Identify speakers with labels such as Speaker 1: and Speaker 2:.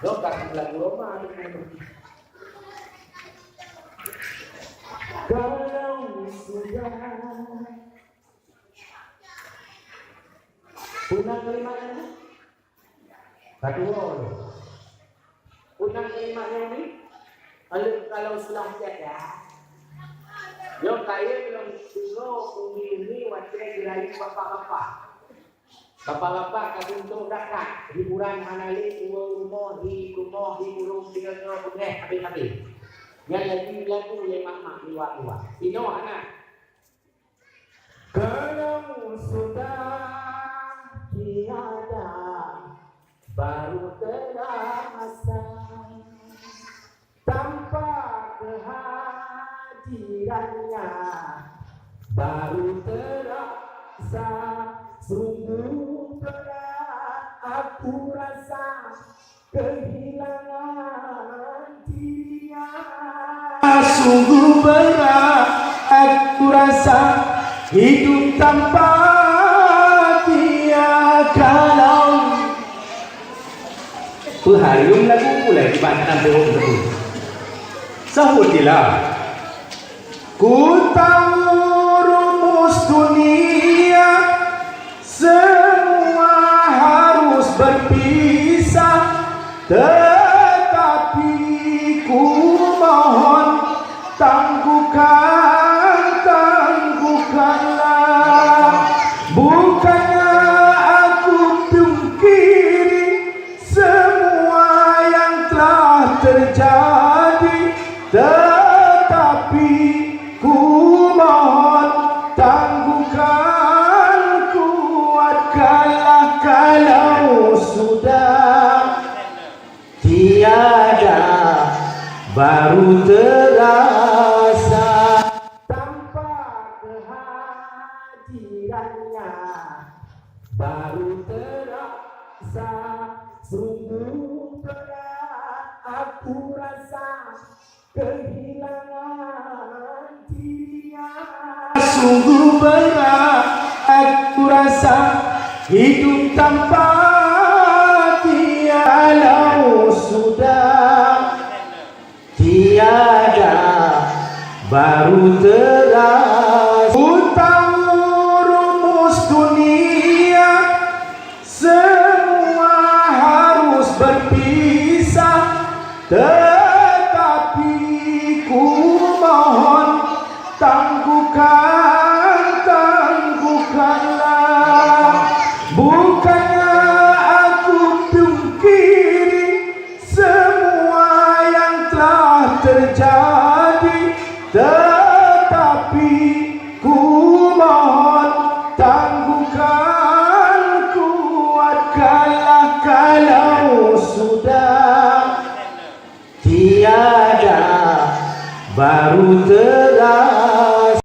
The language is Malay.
Speaker 1: Lo kasih lagu Roma. Kalau sudah punang kelimanya ini, kedua lo. Punang kelimanya ini, kalau sudah tiada, yo kaya belum suruh umi waktu diraih bapak-bapak. Bapak-bapak kadung dakat hiburan manali umur di burung dia boleh habis-habis. Yang lagi lagu oleh mak liwat-liwat. Ino anak. Kalau sudah tiada baru terasa tanpa kehadirannya baru terasa sungguh berat aku rasa kehilangan dia. Sungguh berat aku rasa hidup tanpa dia. Kalau Peharium lagu pula di mana tersebut. Sahutilah. Ku tahu rumus dunia semua harus berpisah, tetapi ku mohon tangguhkanlah. Bukannya aku pungkiri semua yang telah terjadi, tetapi ku mohon tangguhkan, kuatkanlah kalau sudah tiada baru terasa tanpa kehadirannya baru terasa sungguh berat aku rasa kehilangan dia. Sungguh berat aku rasa hidup tanpa dia. Kalau sudah tiada baru terasa. Ku tahu rumus dunia semua harus berpisah, tetapi ku mohon tangguhkanlah. Bukannya aku pungkiri semua yang telah terjadi, tetapi ku mohon tangguhkan, kuatkanlah kalau sudah tiada baru terasa